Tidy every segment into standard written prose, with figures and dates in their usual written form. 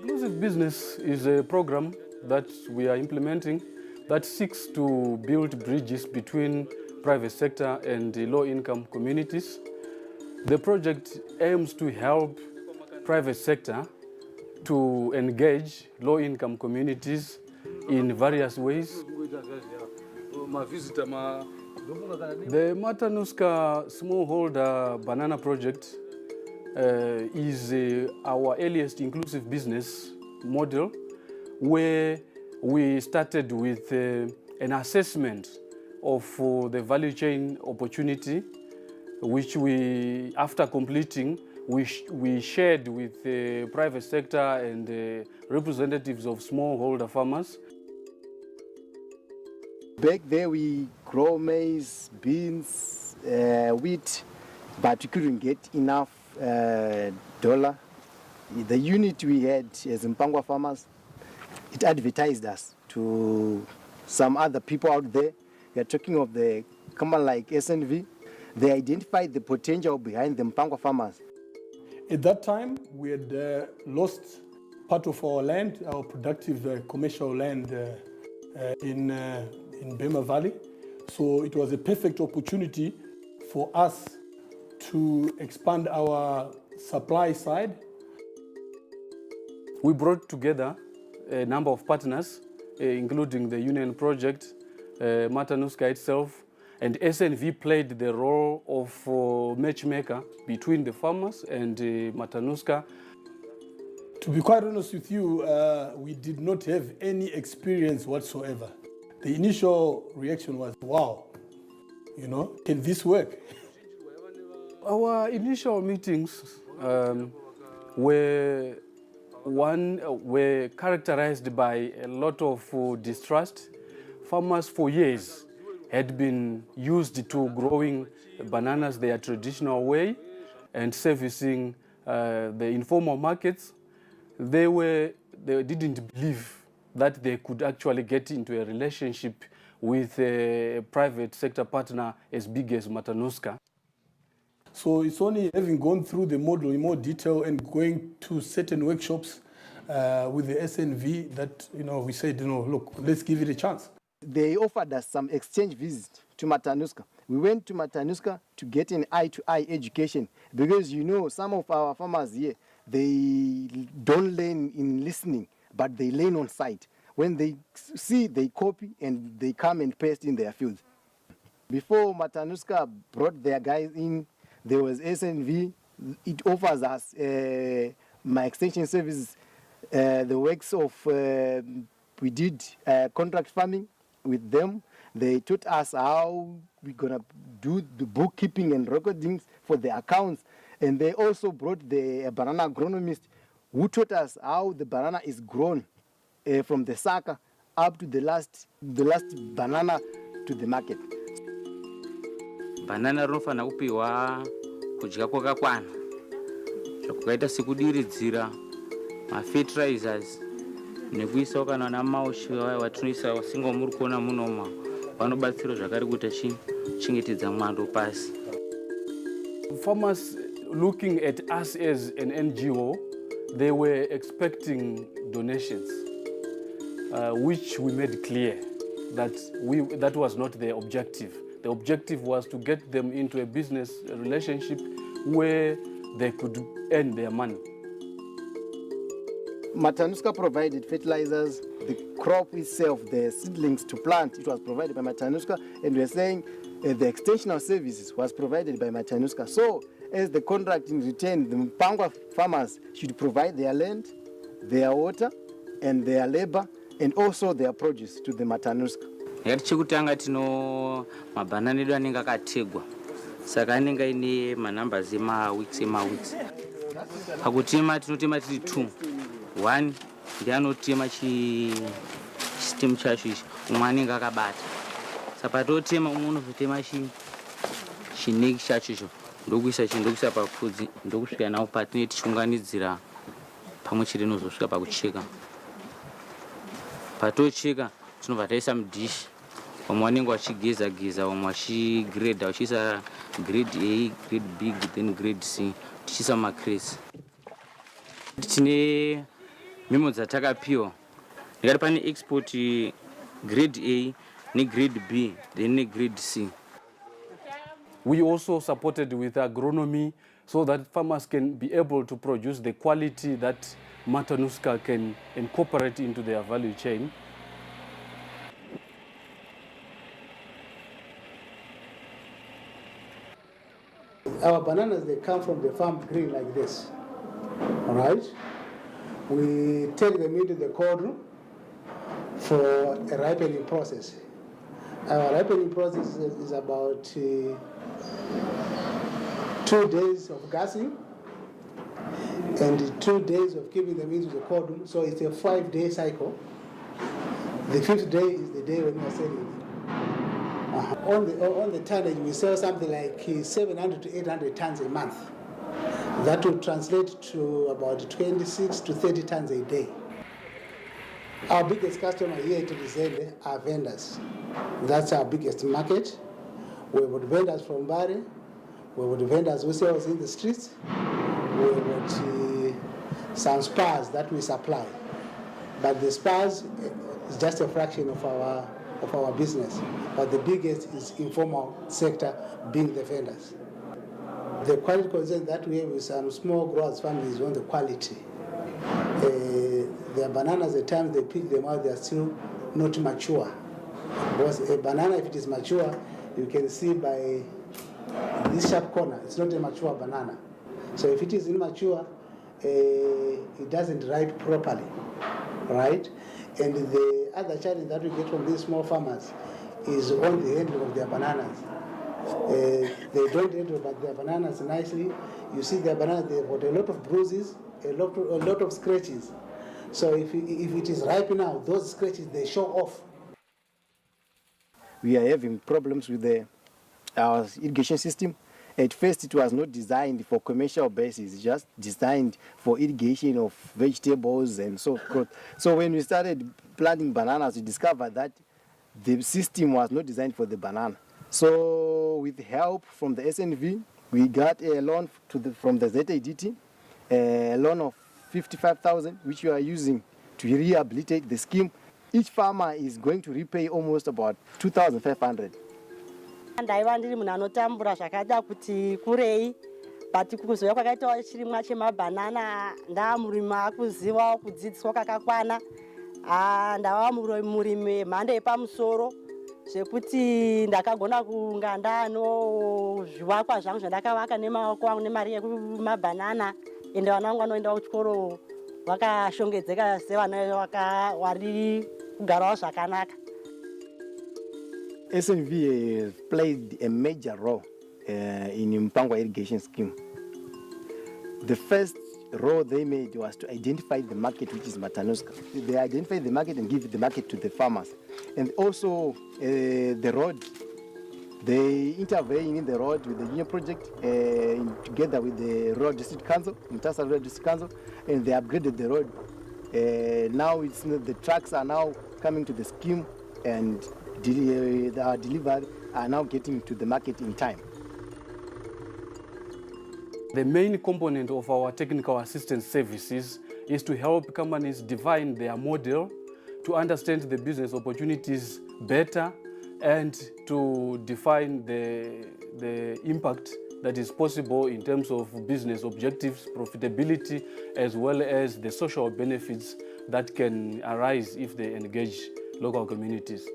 Inclusive Business is a program that we are implementing that seeks to build bridges between private sector and the low-income communities. The project aims to help private sector to engage low-income communities in various ways. The Matanuska Smallholder Banana Project is our earliest inclusive business model, where we started with an assessment of the value chain opportunity, which we, after completing, we shared with the private sector and representatives of smallholder farmers. Back there we grow maize, beans, wheat, but we couldn't get enough dollar. The unit we had as Mpangwa farmers, it advertised us to some other people out there. We are talking of the company like SNV. They identified the potential behind the Mpangwa farmers. At that time, we had lost part of our land, our productive commercial land in Bhema Valley. So it was a perfect opportunity for us to expand our supply side. We brought together a number of partners, including the Union Project, Matanuska itself, and SNV played the role of matchmaker between the farmers and Matanuska. To be quite honest with you, we did not have any experience whatsoever. The initial reaction was, wow, you know, can this work? Our initial meetings were characterized by a lot of distrust. Farmers for years had been used to growing bananas their traditional way and servicing the informal markets. They didn't believe that they could actually get into a relationship with a private sector partner as big as Matanuska. So it's only having gone through the model in more detail and going to certain workshops with the SNV that, you know, we said, you know, look, let's give it a chance. They offered us some exchange visits to Matanuska. We went to Matanuska to get an eye-to-eye education because, you know, some of our farmers here, they don't learn in listening, but they learn on sight. When they see, they copy and they come and paste in their fields. Before Matanuska brought their guys in, there was SNV. It offers us my extension services, the works of, we did contract farming with them. They taught us how we're going to do the bookkeeping and recordings for the accounts. And they also brought the banana agronomist who taught us how the banana is grown from the sucker up to the last banana to the market. Banana rinofana kupiwa kudya kwakakwana zvakaita sekudiridzira fertilizers nekuisawo kana namaushi watinoisa singa muri kuona munoma vanobatsira zvakare kuti chengetedza mwando pasi. Farmers looking at us as an NGO, they were expecting donations, which we made clear that was not their objective. The objective was to get them into a business relationship where they could earn their money. Matanuska provided fertilizers, the crop itself, the seedlings to plant, it was provided by Matanuska, and we are saying the extensional services was provided by Matanuska. So, as the contract in return, the Mpangwa farmers should provide their land, their water, and their labor, and also their produce to the Matanuska. Yakati chekutanga tino mabanana edu anenge akategwa saka anenge ine manumbers emaweeks. Pakutema tinotema tiri 2. 1 ndiye anotema chitemu chacho ichi, umwe anenge akabata. Saka patotema umwe unozotema chineki chacho icho, ndokuisa papfudzi ndokusvika nawo patinenge tichiunganidzira pamwe chete inozosvika pakucheka. Patocheka tinobva taisa mudhishi, vamwe vanenge vachigeza vamwe vachigredha vachiisa grade A, grade B, then grade C, tichiisa mumakresi. Tine memo dzatakapiwa, ndikati pane export grade A negrade B then negrade C. We also supported with agronomy so that farmers can be able to produce the quality that Matanuska can incorporate into their value chain. Our bananas, they come from the farm green like this, all right? We take them into the cold room for a ripening process. Our ripening process is about 2 days of gassing and 2 days of keeping them into the cold room. So it's a 5-day cycle. The 5th day is the day when we are selling them. On the tonnage, we sell something like 700 to 800 tons a month. That will translate to about 26 to 30 tons a day. Our biggest customer here at Rizende are vendors. That's our biggest market. We've got vendors from Bari. We've got vendors who sell us in the streets. We've got some spas that we supply. But the spas is just a fraction of our business. But the biggest is informal sector, being the vendors. The quality concern that we have with some small growers families on the quality. Their bananas, at the time they pick them out, they are still not mature. Because a banana, if it is mature, you can see by this sharp corner, it's not a mature banana. So if it is immature, it doesn't ripe properly, right? And the other challenge that we get from these small farmers is on the handling of their bananas. They don't handle their bananas nicely. You see their bananas, they've got a lot of bruises, a lot of scratches. So if it is ripe now, those scratches, they show off. We are having problems with our irrigation system. At first, it was not designed for commercial basis, it's just designed for irrigation of vegetables and so forth. So when we started planting bananas, we discovered that the system was not designed for the banana. So with help from the SNV, we got a loan from the ZADT, a loan of 55,000, which we are using to rehabilitate the scheme. Each farmer is going to repay almost about 2,500. Ndaiva ndiri munhu anotambura zvakaita kuti kurei, but kuzouya kwakaitawo chirimwa chemabhanana ndaamurimi akuzivawo kudzidziswa kakakwana. Ndava murimi wemhando yepamusoro zvekuti ndakagona kunga ndaano zvivakwa zvangu zvandakavaka nemaoko angu nemari yekumabhanana, ende vana vangu vanoenda kuchikoro vakashongedzeka sevana vari kugarawo zvakanaka. SNV has played a major role in Mpangwa irrigation scheme. The first role they made was to identify the market, which is Matanuska. They identify the market and give the market to the farmers. And also the road, they intervene in the road with the union project together with the road district council, Mtasa Road District Council, and they upgraded the road. Now the trucks are now coming to the scheme and are delivered, are now getting to the market in time. The main component of our technical assistance services is to help companies define their model, to understand the business opportunities better, and to define the impact that is possible in terms of business objectives, profitability, as well as the social benefits that can arise if they engage local communities.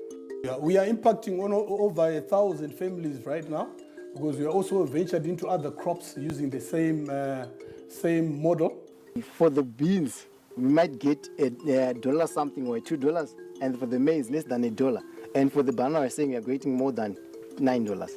Yeah, we are impacting on over 1,000 families right now, because we are also ventured into other crops using the same model. For the beans, we might get a dollar something or $2, and for the maize, less than $1. And for the banana, we're saying we are getting more than $9.